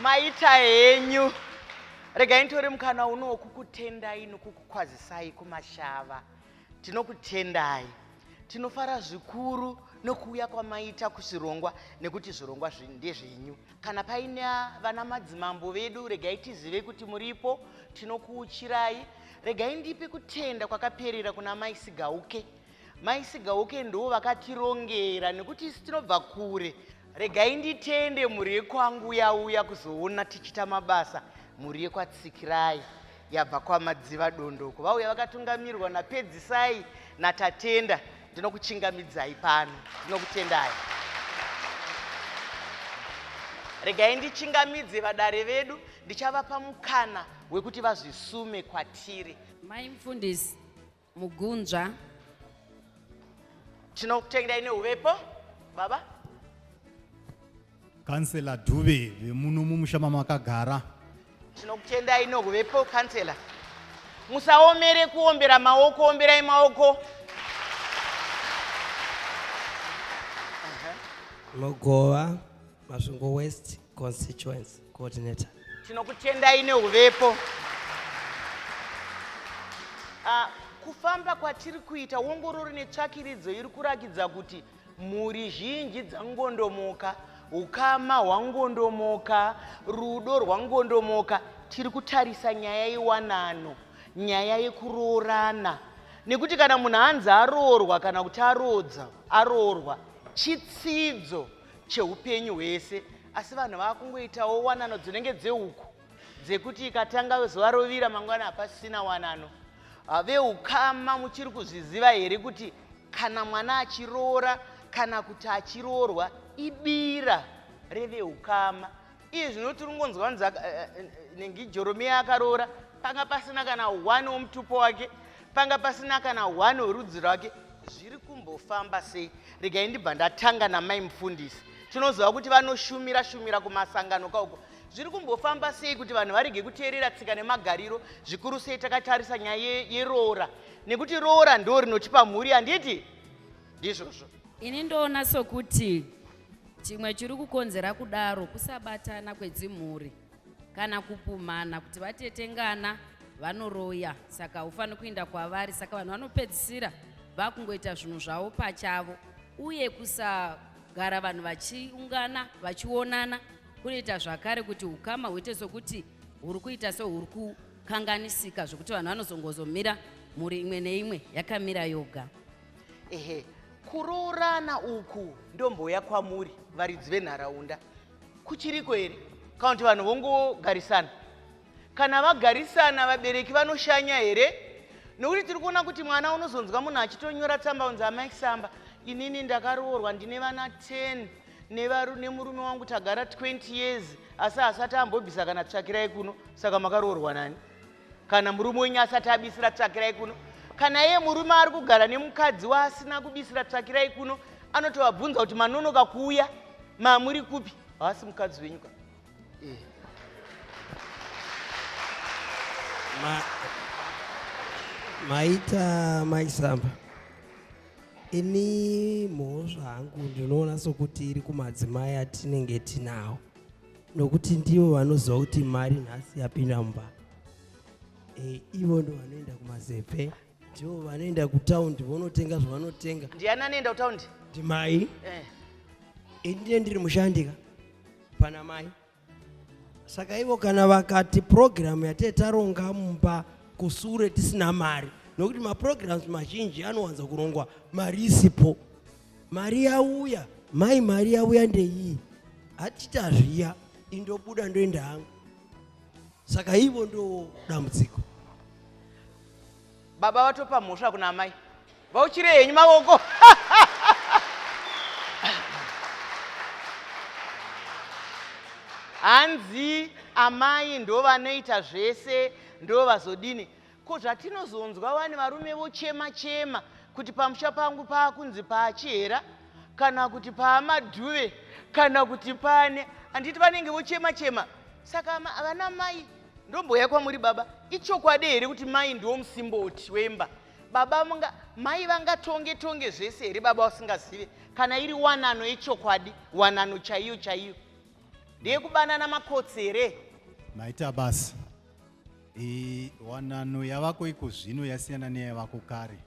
maita henyu. Regai nditore mukana uno wokukutendai nokukukwazisai kumashava. Tinokutendai. Tinofara zvikuru nokuuya kwamaita kuzvirongwa nekuti zvirongwa ndezvenyu. Kana paine vana madzimambo vedu regai tizive kuti muripo, tinokuuchirai. Regai ndipe kutenda kwakaperera kuna maisigauke. Maisigauke ndo vakatirongera nekuti isi tinobva kure. Regai nditende muri yekwangu yauya kuzoona tichita mabasa. Muri yekwatsikirai yabva kwamadziva dondoko. Vauya vakatungamirirwa napedzisai natatenda. Ndinokuchingamidzai pano. Ndinokutendai. Regai ndichingamidze vadare vedu. Ndichavapa mukana wekuti vazvisume kwatiri. Mai mufundisi Mugunzva. Tinokutendai neuvepo baba. Kansela Dube vemuno mumushama makagara. Tinokutendai neuvepo kansela. Musaomere kuombera maoko, omberai maoko. Mogova, Masvingo West Constituency Coordinator. Tinokutendai neuvepo. Kufamba kwatiri kuita ongororo netsvakiridzo iri kurakidza kuti muri zhinji dzangondomoka, ukama hwangondomoka, rudo rwangondomoka. Tiri kutarisa nyaya yewanano, nyaya yekuroorana. Nekuti kana munhu hanzi aroorwa kana kuti aroorwa, chitsidzo cheupenyu hwese. Asi vanhu vakungoitawo wanano dzinenge dzehuku, dzekuti ikatanga zuva rovira mangwana hapasina wanano. Veukama muchiri kuzviziva here kuti kana mwana achiroora kana kuti achiroorwa ibira reveukama. Iye zvinoti rungonzwa nengi Jeromia akaroora, panga pasina kana one womutupo wake, panga pasina kana one werudzi rwake. Zviri kumbofamba sei? Regai ndibva ndatanga namai mufundisi. Tinoziva kuti vanoshumira kumasangano kauko. Zviri kumbofamba sei kuti vanhu varege kuteerera tsika nemagariro, zvikuru sei takatarisa nyaya yeroora. Nekuti roora ndo rinotipa mhuri, handiti? Ndizvozvo. Ini ndoona sokuti chimwe chiri kukonzera kudaro kusabatana kwedzimhuri kana kupumhana kuti vatetengana vanoroya. Saka ufani kuenda kwavari, saka vanhu vanopedzisira vakungoita zvinhu zvavo pachavo, uye kusagara vanhu vachiungana vachionana kunoita zvakare kuti ukama huite sokuti huri kuita sehuri kukanganisika, zvokuti vanhu vanozongozomira mhuri imwe neimwe yakamira yoga. Ehe, kuroorana uku ndomboya kwamuri varidzi venharaunda. Kuchiriko here kana kuti vanhu vongogarisana? Kana vagarisana vabereki vanoshanya here? Nokuti tiri kuona kuti mwana unozonzwa munhu achitonyora tsamba unzi amaichisamba, inini ndakaroorwa ndine vana 10 nemurume wangu tagara 20 years, asi asati ambobvisa kana tsvakirai kuno. Saka makaroorwa nani? Kana murume wenyu asati abisira tsvakirai kuno? Kana iye murume ari kugara nemukadzi waasina kubisira tsvakirai kuno, anotovabvunza kuti manonoka kuuya mamuri kupi? Haasi mukadzi wenyu ka? Maita maichisamba. Ini mhosva hangu ndinoona sokuti iri kumadzimai atinenge tinawo, nokuti ndivo vanoziva kuti mari nhasi yapinda mumba. Ivo ndo vanoenda kumazepe, ndivo vanoenda kutaundi vonotenga zvavanotenga. Ndiani anoenda kutaundi? Ndimai. Ndiye ndiri mushandika pana mai. Saka ivo kana vakati program yatetaronga mumba kusure tisina mari, nokuti maprograms mazhinji anowanza kurongwa mari isipo. Mari yauya, mai mari yauya ndeiyi, hatita zviya, indobuda ndoenda hangu. Saka ivo ndo dambudziko. Baba vatopa mhosva kuna mai. Vauchire henyu maoko. Hanzi amai ndo vanoita zvese, ndo vazodini. Ko zvatinozonzwa vane varume vochema kuti pamusha pangu paakunzi paachihera, kana kuti paamadhuve, kana kuti pane, handiti vanenge vochema. Saka vana mai ndomboya kwamuri baba. Ichokwadi here kuti mai ndiwo musimboti wemba? Baba mai vangatonge zvese here baba usingazive? Kana iri wanano yechokwadi, wanano chaiyo. ndeyekubanana makotsere. Maita basi. Wanano yavako iko zvino yasiyana neyavako kare.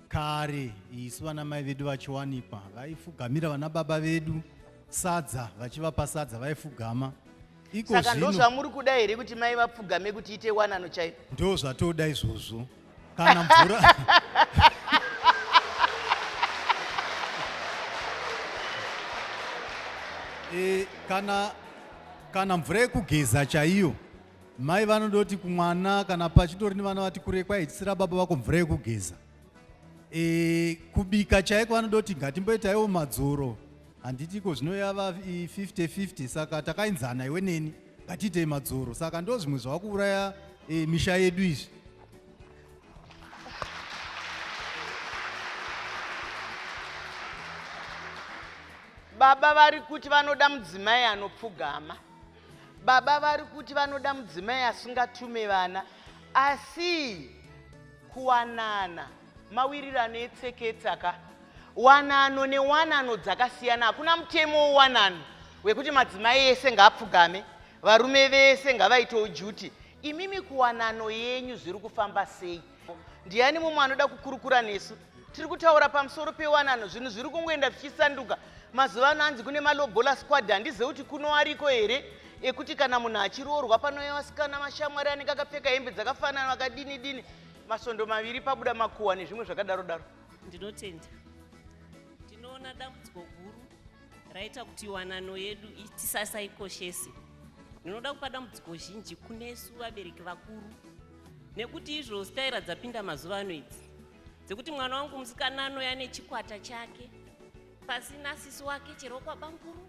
Kare isu vana mai vedu vachiwanikwa vaifugamira vana baba vedu sadza, vachivapa sadza vaifugama. Saka ndo zvamuri kuda here kuti mai vapfugame kuti ite wanano chaivo? Ndo zvatoda izvozvo. Kana mvura kana mvura yekugeza chaiyo, mai vanodoti kumwana kana pachitori nevana vati kure kwai tisira baba vako mvura yekugeza. Kubika chaiko vanodoti ngatimboitaiwo madzoro, handitiko zvino yava 50-50, saka takainzana iwe neni ngatiitei madzoro. Saka ndo zvimwe zvava kuuraya misha yedu izvi. Baba vari kuti vanoda mudzimai anopfugama, baba vari kuti vanoda mudzimai asingatume vana, asi kuwanana mawirirano etseketsaka, wanano newanano dzakasiyana. Hakuna mutemo wowanano wekuti madzimai ese ngaapfugame, varume vese ngavaitewo juti. Imimi kuwanano yenyu zviri kufamba sei? Ndiani mumwe anoda kukurukura nesu? Tiri kutaura pamusoro pewanano, zvinhu zviri kungoenda zvichisanduka. Mazuva ano anzi kune malobola squad, handizivi kuti kuno ariko here ekuti kana munhu achiroorwa panouya vasikana mashamwari anenge akapfeka hembe dzakafanana vakadini dini, masondo maviri pabuda makuhwa nezvimwe zvakadaro daro. Ndinotenda. Tinoona dambudziko guru raita kuti wanano yedu tisasaikoshese. Ndinoda kupa dambudziko zhinji kunesu vabereki vakuru, nekuti izvo staira dzapinda mazuva ano idzi dzekuti mwana wangu musikana anoya nechikwata chake, pasina sisi wake chero kwabanguru,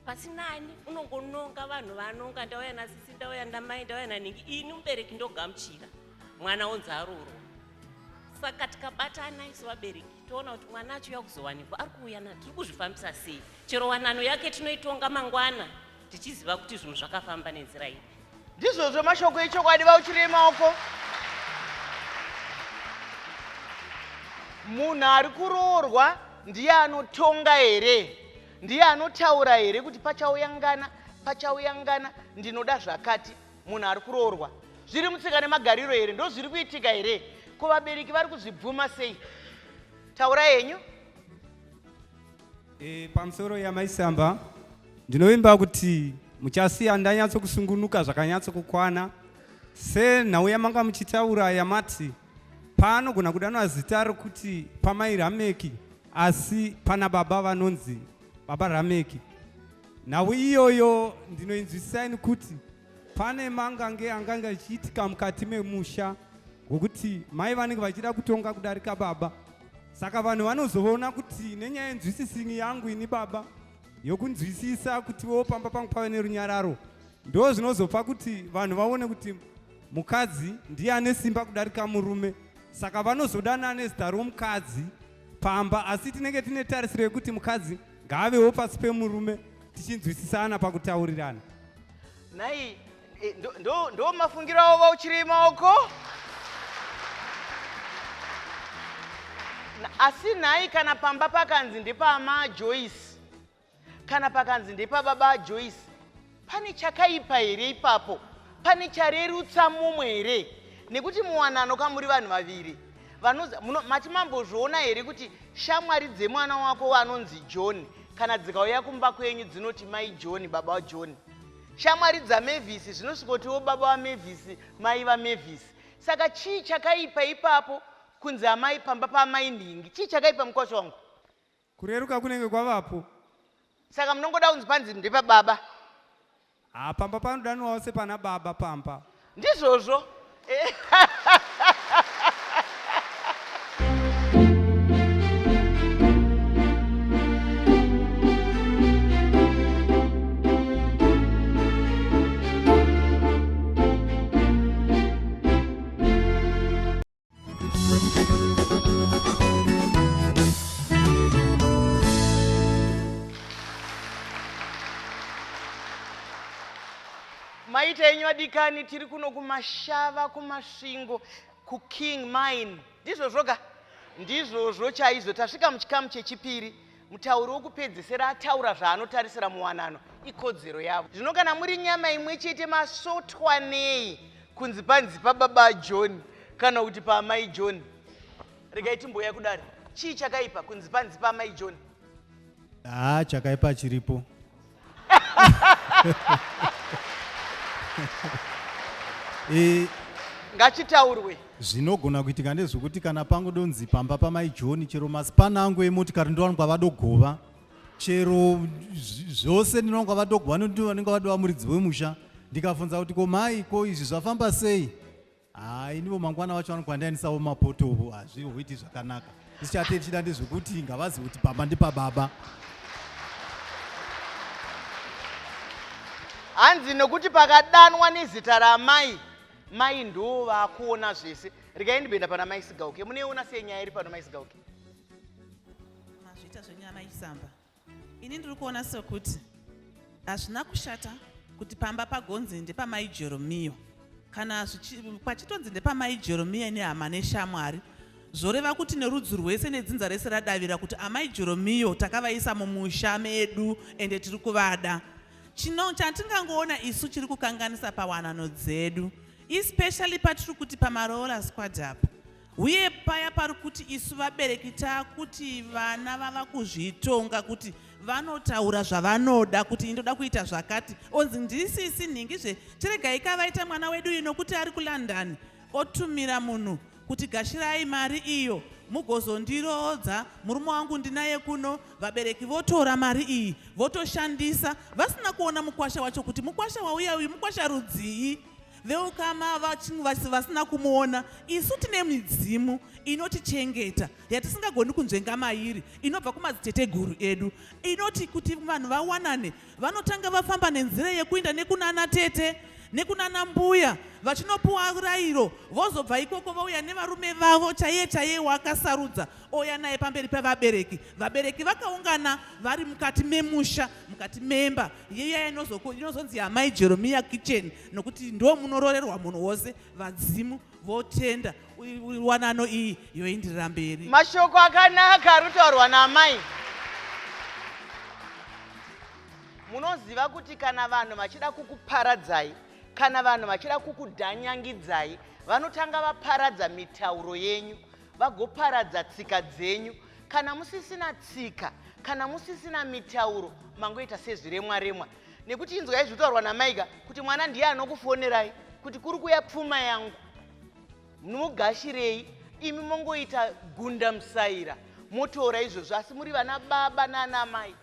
pasina ani, unongononga vanhu vanonga, ndauya nasisi, ndauya ndamai, ndauya naningi. Ini mubereki ndogamuchira mwana onzi aroorwa. Saka tikabatana isu vabereki toona kuti mwana acho yakuzowanikwa ari kuuya na, tiri kuzvifambisa sei? Chero wanano yake tinoitonga mangwana tichiziva kuti zvinhu zvakafamba nenzira iyi. Ndizvozvo mashoko echokwadi Vachiri maoko. Munhu ari kuroorwa ndiye anotonga here? Ndiye anotaura here kuti pachauyangana ndinoda zvakati? Munhu ari kuroorwa zviri mutsika nemagariro here? Ndo zviri kuitika here? Ko vabereki vari kuzvibvuma sei? Taura henyu. Pamusoro yamaisamba ndinovimba kuti muchasiya ndanyatso kusungunuka zvakanyatso kukwana. Senhau yamanga muchitaura yamati panogona kudanwa zita rokuti pamai Rameki, asi pana baba vanonzi baba Rameki. Nhau iyoyo ndinoinzwisisai kuti pane mangange anganga achiitika mukati memusha ngokuti mai vanenge vachida kutonga kudarika baba. Saka vanhu vanozoona kuti nenyaya yenzwisisini yangu ini baba yokunzwisisa kuti wo pamba pangu pave nerunyararo, ndo zvinozopa kuti vanhu vaone kuti mukadzi ndiye ane simba kudarika murume. Saka vanozodana nezita romukadzi pamba, asi tinenge tine tarisiro yekuti mukadzi ngaavewo pasi pemurume, tichinzwisisana pakutaurirana. Nai ndo mafungiro avo Vachiri maoko. Asi nai kana pamba pakanzi ndepama Joyce, kana pakanzi ndepababa Joyce, pane chakaipa here ipapo? Pane charerutsa mumwe here? Nekuti muwanano kamuri vanhu vaviri matimambozviona here kuti shamwari dzemwana wako vanonzi John kana dzikauya kumba kwenyu dzinoti mai John, baba waJohn? Shamwari dzaMavis zvinosvikotiwo baba waMavis, mai vaMavis. Saka chii chakaipa ipapo kunzi amai pamba pamai Ndingi? Chii chakaipa mukwasha wangu? Kureruka kunenge kwavapo. Saka munongoda kunzi panzi ndepababa? Pamba panodanwawo sepana baba pamba. Ndizvozvo. Maita enyu adikani, tiri kuno kumashava, kumasvingo, kuking mine. Ndizvozvo ka? Ndizvozvo chaizvo. Tasvika muchikamu chechipiri. mutauri wokupedzisira ataura zvaanotarisira muwanano, ikodzero yavo. Zvino kana muri nyama imwe chete masotwa nei kunzi panzi pababa John kana kuti paamai John? Regai timboya kudari. Chii chakaipa kunzi panzi paamai John? Chakaipa chiripo. Ngachitaurwe. Zvinogona kuitika ndezvokuti kana pangodonzi pamba pamai John, chero masipanango emotikari ndowanonga vadogova, chero zvose ndinonga vadogova ndivo vanenge vadova muridzi wemusha. Ndikabvunza kuti ko mai, ko izvi zvafamba sei? Inivo mangwana vacho vanonga vandianisawo mapotovo, hazvihoiti zvakanaka. Zvichate chida ndezvokuti ngavazive kuti pamba ndipababa. Hanzi nokuti pakadanwa nezita ramai, mai ndo vakuona zvese. Regai ndibenda pana mai Sigauke. Muneona sei nyaya iri pano mai Sigauke? Mazvita zvenyaya maichisamba. Ini ndiri kuona sekuti hazvina kushata kuti pamba pagonzi ndepamai Jeremiyo. Kana pachitonzi ndepamai Jeremiyo nehama neshamwari, zvoreva kuti nerudzi rwese nedzinza rese radavira kuti amai Jeremiyo takavaisa mumusha medu ende tiri kuvada. Chatingangoona isu chiri kukanganisa pawanano dzedu, especially patiri kuti pamaroora squad apa, uye paya pari kuti isu vabereki takuti vana vava kuzvitonga kuti vanotaura zvavanoda, kuti indoda kuita zvakati, onzi ndisisi nhingizve tiregai kavaita mwana wedu ino kuti ari kuLondon otumira munhu kuti gashirai mari iyo mugozondirodza, murume wangu ndinaye kuno. Vabereki votora mari iyi votoshandisa vasina kuona mukwasha wacho kuti mukwasha wauya uyu mukwasha rudzii. Vehukama vasina kumuona. Isu tine midzimu inotichengeta yatisingagoni kunzvenga mairi, inobva kumadziteteguru edu, inoti kuti vanhu vawanane vanotanga vafamba nenzira yekuenda nekunana tete nekunana mbuya vachinopuwa rayiro, vozobva ikoko vauya nevarume vavo chaiye wakasarudza oya naye pamberi pevabereki. Vabereki vakaungana vari mukati memusha, mukati memba yeya inozonzi amai Jeremiya kitchen, nokuti ndo munororerwa munhu wose. Vadzimu votenda wanano iyi yoenderera mberi. Mashoko akanaka ari kutaurwa naamai. Munoziva kuti kana vanhu vachida kukuparadzai, kana vanhu vachida kukudhanyangidzai, vanotanga vaparadza mitauro yenyu, vagoparadza tsika dzenyu. Kana musisina tsika, kana musisina mitauro, mangoita sezviremwa-remwa. Nekuti inzwai zvitaurwa namaika kuti mwana ndiye anokufonerai kuti kuri kuya pfuma yangu, mugashirei. Imi mongoita gunda musaira, motora izvozvo, asi muri vana baba nana mai.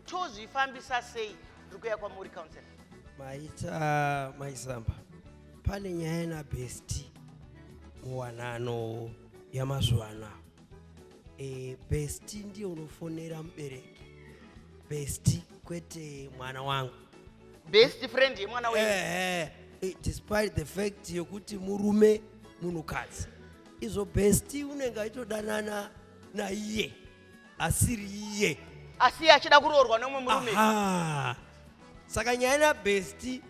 Tozvifambisa sei? Ndiri kuya kwamuri counselor. Maita maichisamba, pane nyaya yenabhesti muwanano yamazuva anaya. Bhesti ndiyo unofonera mubereki, bhesti kwete mwana wangu, best friend yemwana wenyu. Despite the fact yokuti murume munhukadzi, izvo bhesti unenge aitodanana naiye asiri iye, asi achida kuroorwa nomwe murume. Saka nyaya yabhesti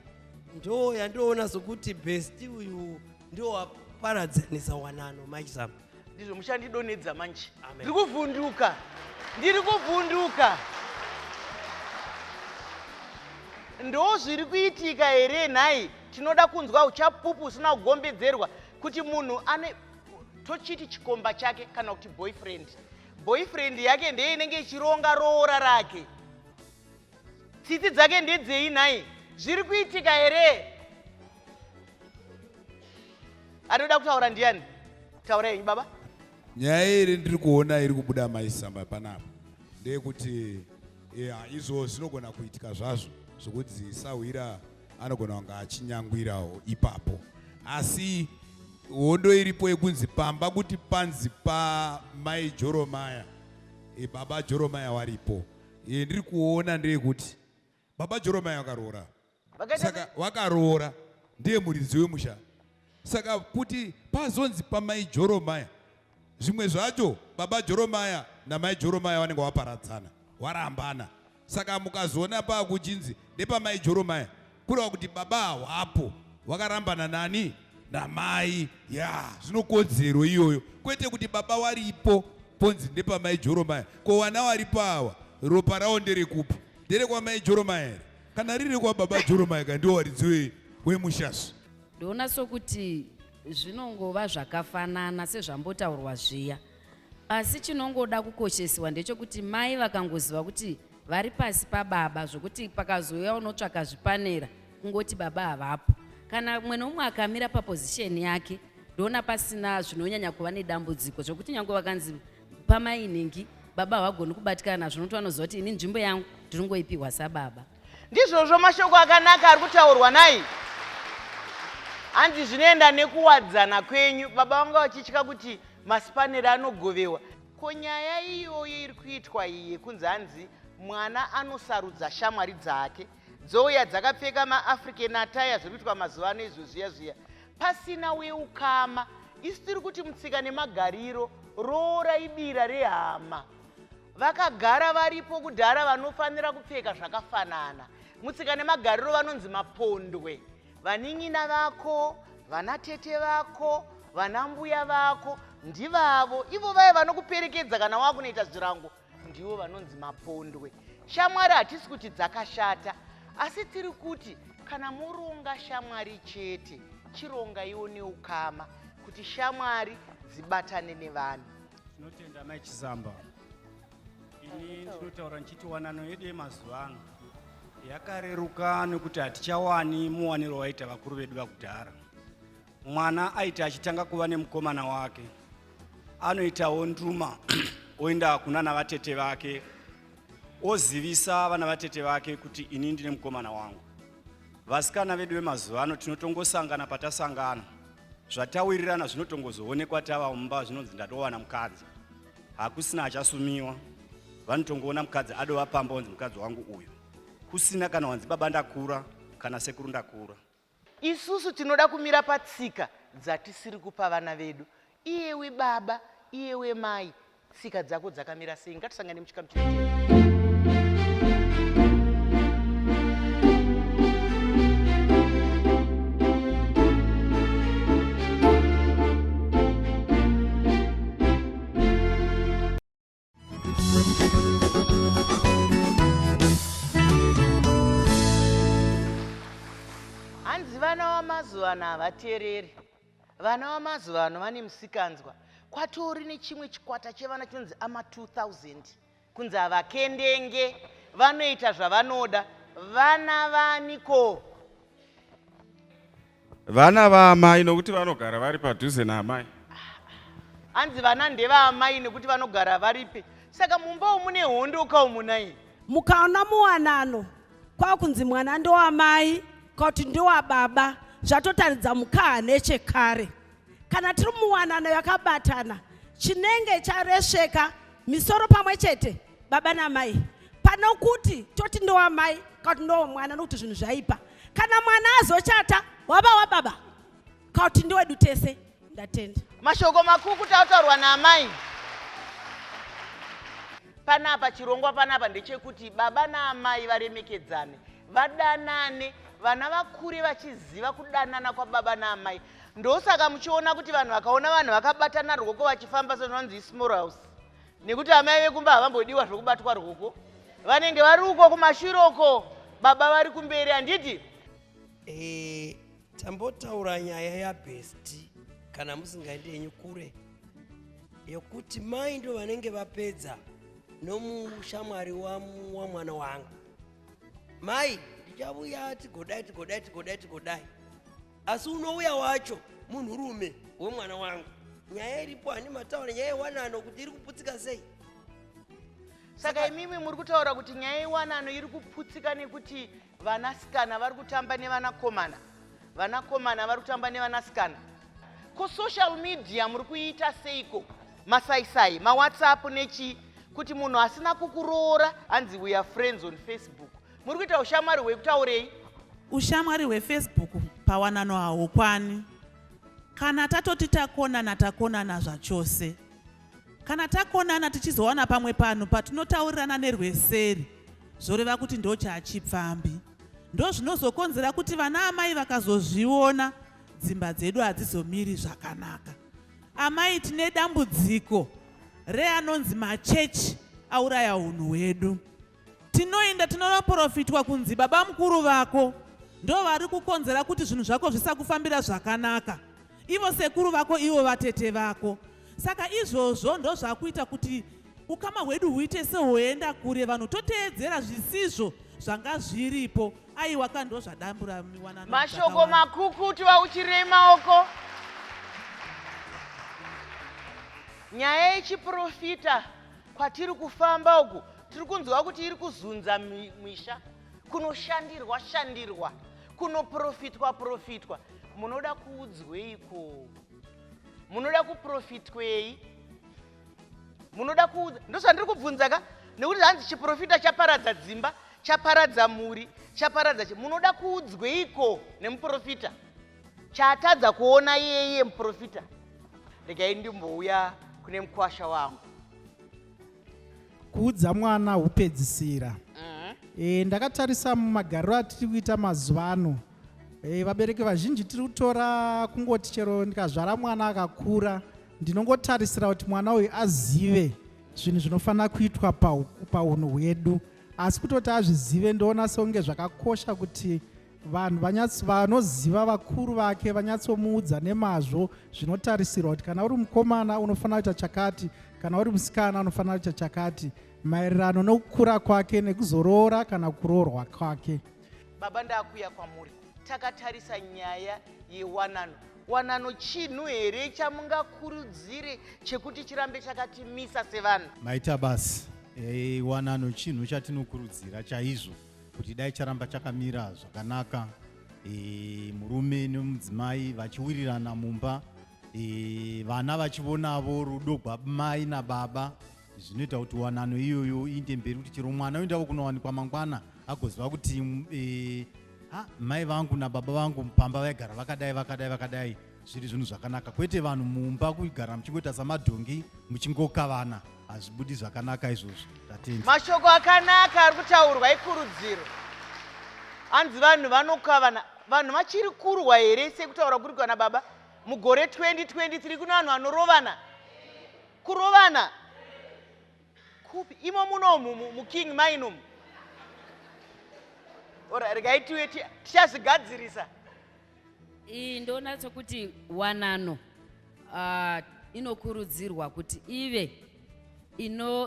ndo yandoona sokuti bhesti uyu ndo waparadzanisa wanano maichisamba. Ndizvo muchandidonedza manje. Ndiri kuvhunduka, ndiri kuvhunduka. Ndo zviri kuitika here nhai? Tinoda kunzwa uchapupu usina kugombedzerwa kuti munhu ane tochiti chikomba chake kana kuti boyfriend yake ndiye inenge ichironga roora rake. Tsitsi dzake ndedzei nhai? Zviri kuitika here? Anoda kutaura ndiani? Taura yenyu baba. Nyaya iri ndiri kuona iri kubuda maichisamba panapa ndeyekuti izvo zvinogona kuitika zvazvo zvokuti zisawira anogona kunga achinyangwirawo ipapo, asi hondo iripo yekunzi pamba kuti panzi pamai Jeremiya, baba Jeremiya waripo. Ndiri kuona ndeyekuti baba Jeremiya wakaroora, saka wakaroora ndiye muridzi wemusha, saka kuti pazonzi pamai Jeremiya, zvimwe zvacho baba Jeremiya namai Jeremiya vanenge vaparadzana, varambana. Saka mukazoona pakuchinzi ndepamai Jeremiya, kureva kuti baba hawapo, vakarambana nani namai. Zvinokodzero iyoyo, kwete kuti baba waripo ponzi ndepamai Jeremiya. Ko vana varipo ava ropa rawo nderekupi? Ndere kwamai Joroma here? Kana riri kwababa Joroma ndiwo waridziwe wemushasu? Ndoona sokuti zvinongova zvakafanana sezvambotaurwa zviya, asi chinongoda kukoshesiwa ndechekuti mai vakangoziva kuti vari pasi pababa, zvokuti pakazouya unotsvaka zvipanera kungoti baba havapo, kana mumwe nomumwe akamira papozisheni yake, ndoona pasina zvinonyanya kuva nedambudziko, zvokuti nyange vakanzi pamainhingi baba havagoni kubatikana nazvo, nokuti vanoziva kuti ini nzvimbo yangu ndinongoipiwa sababa. Ndizvozvo mashoko akanaka ari kutaurwa naye. Hanzi zvinoenda nekuwadzana kwenyu. Baba vanga vachitya kuti masipanera anogovewa. Ko nyaya iyoyo iri kuitwa iyi yekunzi hanzi mwana anosarudza shamwari dzake dzouya dzakapfeka maAfrican attire zviri kuitwa mazuva ano izvo zviya pasina weukama, isi tiri kuti mutsika nemagariro roraibira rehama. Vakagara varipo kudhara vanofanira kupfeka zvakafanana. Mutsika nemagariro vanonzi mapondwe. Vanin'ina vako, vanatete vako, vanambuya vako ndivavo, ivo vaye vanokuperekedza kana wakunoita zvirango, ndivo vanonzi mapondwe. Shamwari hatisi kuti dzakashata, asi tiri kuti kana muronga shamwari chete, chironga iwo neukama kuti shamwari dzibatane nevanhu. Tinotenda maichisamba. Ini ndinotaura nchiti wanano yedu yemazuva ano yakareruka nekuti hatichawani muwaniro waita vakuru vedu vakudhara. Mwana aita achitanga kuva nemukomana wake, anoitawo nduma oenda kunana vatete vake, ozivisa vana vatete vake kuti ini ndine mukomana wangu. Vasikana vedu vemazuva ano tinotongosangana patasangana, zvatawirirana zvinotongozoonekwa tava mumba zvinonzi ndatowana mukadzi, hakusina achasumiwa. Vanotongoona mukadzi adova pamba wanzi mukadzi wangu uyu, kusina kana wanzi baba ndakura kana sekuru ndakura. Isusu tinoda kumira patsika dzatisiri kupa vana vedu. Iyewe baba, iyewe mai, tsika dzako dzakamira sei? Ngatisangane muchikamu chinoteera. Hanzi vana vamazuva ano havateereri. Vana vamazuva ano vane musikanzwa. Kwatori nechimwe chikwata chevana chinonzi ama 2000 kunzi havakendenge, vanoita zvavanoda. Vana vaniko? Vana vaamai nokuti vanogara vari padhuze naamai. Hanzi vana ndevaamai nekuti vanogara varipi? Saka mumba umu mune hondo ukaomunai. Mukaona muwanano kwakunzi mwana ndowamai kuti ndowababa, zvatotaridza mukaha nechekare. Kana tiri muwanano yakabatana, chinenge charesveka misoro pamwe chete baba namai, pano kuti toti ndowamai kuti ndowamwana nokuti zvinhu zvaipa. Kana mwana azochata waba wababa kuti ndowedu tese. Ndatenda. Mashoko makuru kutaurwa naamai. Panapa chirongwa panapa ndechekuti baba naamai varemekedzane, vadanane, vana vakure vachiziva kudanana kwababa naamai. Ndosaka muchiona kuti vanhu vakaona vanhu vakabatana ruoko vachifamba sezvinonzi small house, nekuti amai vekumba havambodiwa zvokubatwa ruoko, vanenge vari uko kumashiroko, baba vari kumberi. Handiti tambotaura nyaya yabhesti kana musingaendi yenyu kure, yokuti mai ndo vanenge vapedza nomushamwari wa mwana wangu. Mai ndichavuya tigodai, asi unouya wacho munhurume wemwana wangu. Nyaya iripo, hani mataura nyaya yewanano kuti iri kuputsika sei? Saka imimi muri kutaura kuti nyaya yewanano iri kuputsika nekuti vanasikana vari kutamba nevanakomana, vanakomana vari kutamba nevanasikana. Ko social media muri kuita seiko? Masaisai, mawhatsapp nechi, kuti munhu asina kukuroora hanzi we are friends on Facebook. Muri kuita ushamwari hwekutaurei? Ushamwari hwefacebook pawanano haukwani. Kana tatoti takonana zvachose, kana takonana tichizowana pamwe pano patinotaurirana nerweseri, zvoreva kuti ndo chachipfambi. Ndo zvinozokonzera kuti vana amai vakazozviona dzimba dzedu hadzizomiri zvakanaka. Amai tine dambudziko reanonzi machechi auraya unhu hwedu. Tinoenda tinonoprofitwa kunzi baba mukuru vako ndo vari kukonzera kuti zvinhu zvako zvisakufambira zvakanaka. Ivo sekuru vako, ivo vatete vako. Saka izvozvo ndo zvakuita kuti ukama hwedu huite sehoenda kure, vanhu toteedzera zvisizvo zvanga zviripo. Aiwa kando zvadambura miwanano. Mashoko makukutu vauchirei maoko. Nyaya yechiprofita kwatiri kufamba uku tiri kunzwa kuti iri kuzunza misha, kunoshandirwa, kunoprofitwa. Munoda kuudzweiko? Munoda kuprofitwei? Munoda kuudza? Ndosandiri kubvunza ka? Nekuti hanzi chiprofita chaparadza dzimba, chaparadza muri, chaparadza munoda kuudzweiko nemuprofita? Chatadza kuona yeye muprofita. Regai ndimbouya kune mukwasha wangu. Kuudza mwana hupedzisira. Ndakatarisa mumagariro atiri kuita mazuva ano. Vabereki vazhinji tiri kutora kungoti chero ndikazvara mwana akakura ndinongotarisira kuti mwana uyu azive zvinhu zvinofanira kuitwa paunhu hwedu, asi kutoti azvizive ndoona songe zvakakosha kuti vanhu vanoziva vakuru vake vanyatsomuudza nemazvo zvinotarisirwa kuti kana uri mukomana unofanira kuita chakati, kana uri musikana unofanira kuita chakati, maererano nokukura kwake nekuzoroora kana kuroorwa kwake. Baba ndakuya kwamuri. Takatarisa nyaya yewanano. Wanano chinhu here chamungakurudzire chekuti chirambe chakatimisa sevanhu? Maita basi. Wanano chinhu chatinokurudzira chaizvo kuti dai charamba chakamira zvakanaka. Murume nemudzimai vachiwirirana mumba, vana vachionavo rudo rwamai nababa, zvinoita kuti wanano iyoyo iende mberi, kuti chero mwana uendawo kunowanikwa mangwana agoziva kuti mai vangu nababa vangu pamba vaigara vakadai, zviri zvinhu zvakanaka. Kwete vanhu mumba kugara muchingoita samadhongi muchingokavana, hazvibudi zvakanaka izvozvo. Tatenda. Mashoko akanaka ari kutaurwa ikurudziro. Hanzi vanhu vanokavana, vanhu vachiri kurwa here sekutaura kuri kana baba? Mugore 2023 kuna vanhu vanorovana. Kurovana kupi? Imo munomu muking mainum. Ora regai tiwe tichazvigadzirisa. Ndoona sokuti wanano inokurudzirwa kuti ive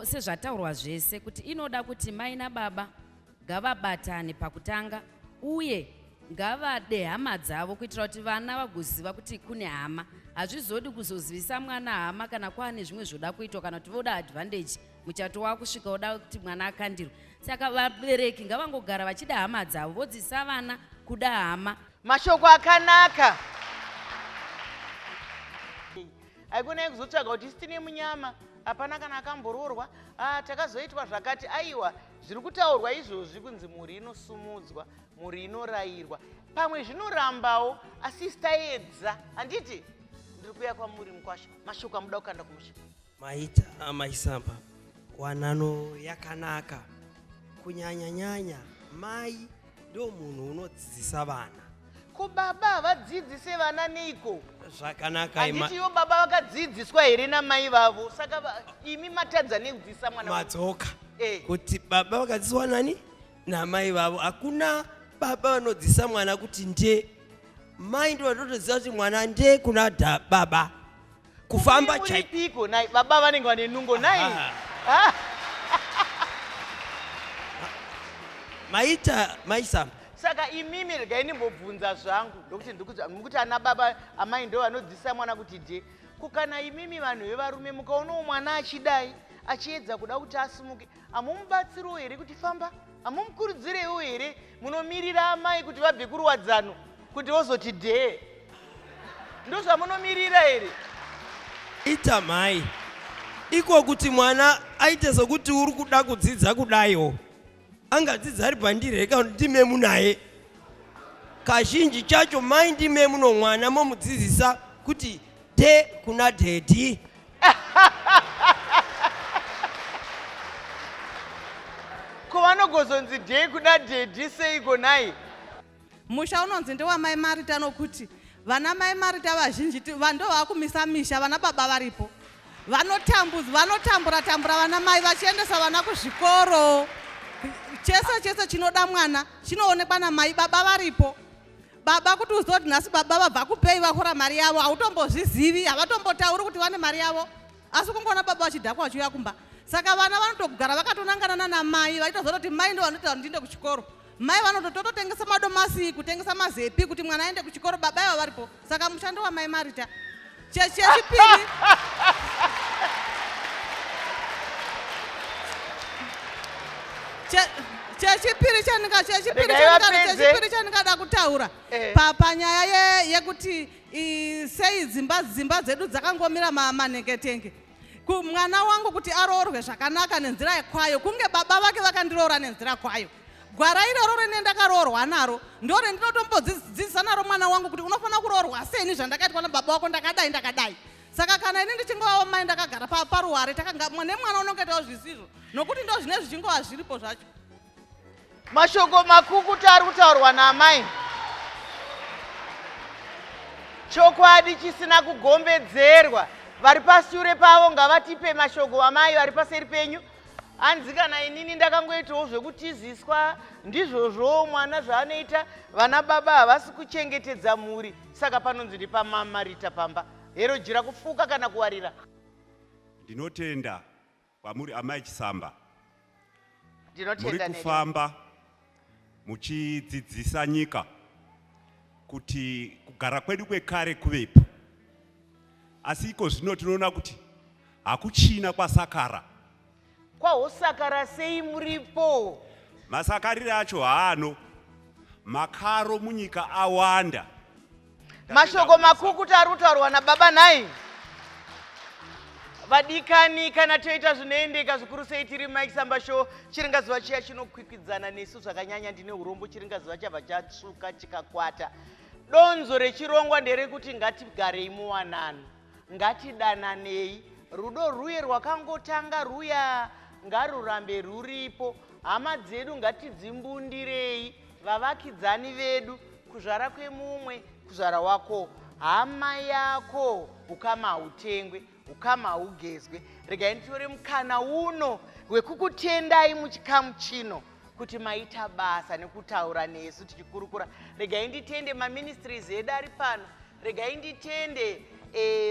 sezvataurwa zvese kuti inoda kuti mai nababa ngavabatane pakutanga uye ngavade hama dzavo kuitira kuti vana vagoziva kuti kune hama. Hazvizodi kuzozivisa mwana hama kana kwane zvimwe zvoda kuitwa kana kuti voda advantage muchato wakusvika oda kuti mwana akandirwe. Saka vabereki ngavangogara vachida hama dzavo, vodzisa vana kuda hama. Mashoko akanaka. Aikonai kuzotsvaga kuti tine munyama, hapana kana akamboroorwa, takazoitwa zvakati. Aiwa, zviri kutaurwa izvozvi kunzi muri inosumudzwa, muri inorayirwa. Pamwe zvinorambawo, asi sitaedza. Handiti? Ndiri kuya kwamuri mukwasha. Mashoko amuda kukanda kumusha. Maita maisamba. Wanano yakanaka. Kunyanya mai ndo munhu unodzidzisa vana. Ko baba vadzidzise vana neiko? Zvakanaka. Handitiwo baba vakadzidziswa here namai vavo? Saka imi matadza nekudzidzisa mwana madzoka. Kuti baba vakadzidziswa nani namai vavo. Hakuna baba vanodzidzisa mwana kuti nde. Mai ndo vatotodzidzisa kuti mwana nde kuna baba. Kufamba chaiko nai baba vanenge vane nungo nai. Maita maisamba. Saka imimi regai ndimbobvunza zvangu ndokuti ana baba amai ndo vanodzidzisa mwana kuti nde. Kukana imimi vanhu vevarume mukaonawo mwana achidai achiedza kuda kuti asimuke, hamumubatsiriwo here kuti famba? Hamumukurudzirewo here? Munomirira amai kuti vabve kurwadzano kuti vozoti dhee? Ndozvamunomirira here? Ita mai iko kuti mwana aite sokuti uri kuda kudzidza kudaiwo, angadzidza ari pandire kana ndime munaye. Kazhinji chacho mai ndime muno mwana momudzidzisa kuti de kuna dedi. Kuvanogozonzi de kuna dedi seiko nai? Musha unonzi ndewamai Marita nokuti vana mai Marita vazhinji ndo vakumisa misha, vana baba varipo. vanotambura vana mai vachiendesa vana kuzvikoro. Chese chinoda mwana chinoonekwa namai, baba varipo. Baba kuti uzoti nhasi baba vabva kupei vakora mari yavo, hautombozvizivi, havatombotauri kuti vane mari yavo, asi kungoona baba vachidhakwa vachiuya kumba. Saka vana vanotogara vakatonangana namai vaitozoti mai ndo vanoita kuti ndiende kuchikoro. Mai vanotototengesa madomasi, kutengesa mazepi kuti mwana aende kuchikoro, baba ivo varipo. Saka mushando wamai marita. Chechipiri chechipiri chandingada kutaura panyaya yekuti sei dzimba dzedu dzakangomira manhengetenge. Mwana wangu kuti aroorwe zvakanaka nenzira yakwayo, kunge baba vake vakandiroora nenzira kwayo. Gwara iroro rine ndakaroorwa naro ndo rendinotombodzidzisa naro mwana wangu kuti unofanira kuroorwa seni zvandakaitwa nababa wako ndakadai. Saka kana ini ndichingova mai ndakagara paruware nemwana unongetawo zvisizvo, nokuti ndo zvine zvichingova zviripo zvacho. Mashoko makukutu ari kutaurwa namai, chokwadi chisina kugombedzerwa. Vari pashure pavo ngavatipe mashoko amai vari paseri penyu. Hanzi kana inini ndakangoitawo zvekutiziswa ndizvozvo mwana zvaanoita, vana baba havasi kuchengetedza mhuri, saka panonzi ndipamamarita pamba. Hero jira kufuka kana kuwarira. Ndinotenda kwamuri amaichisamba. Ndinotenda muri kufamba muchidzidzisa nyika kuti kugara kwedu kwekare kuvepo. Asi iko zvino tinoona kuti hakuchina kwasakara. Kwahosakara sei muripo? Masakariro acho haano. Makaro munyika awanda. Mashoko makukutu ari kutaurwa nababa nai. Vadikani kana toita zvinoendeka zvikuru sei tiri maichisambashow, chiringazuva chiya chinokwikwidzana nesu zvakanyanya. Ndine urombo chiringazuva chabva chatsvuka chikakwata. Donzo rechirongwa nderekuti ngatigarei muwanano, ngatidananei, rudo ruye rwakangotanga ruya ngarurambe ruripo. Hama dzedu ngatidzimbundirei, vavakidzani vedu, kuzvara kwemumwe kuzvara wako. Hama yako ukama hautengwe, ukama haugezwe. Regai nditore mukana uno wekukutendai muchikamu chino kuti maita basa nekutaura nesu tichikurukura. Regai nditende maministries edu ari pano. Regai nditende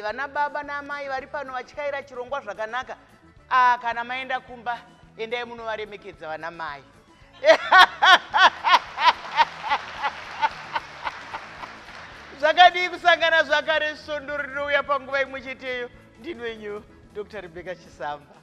vana baba namai vari pano vachikaira chirongwa zvakanaka. Kana maenda kumba, endai munovaremekedza vana mai. Zvakadii kusangana zvakare, svondo rinouya panguva imwe cheteyo. Ndinwenyu Dr. Rebecca Chisamba.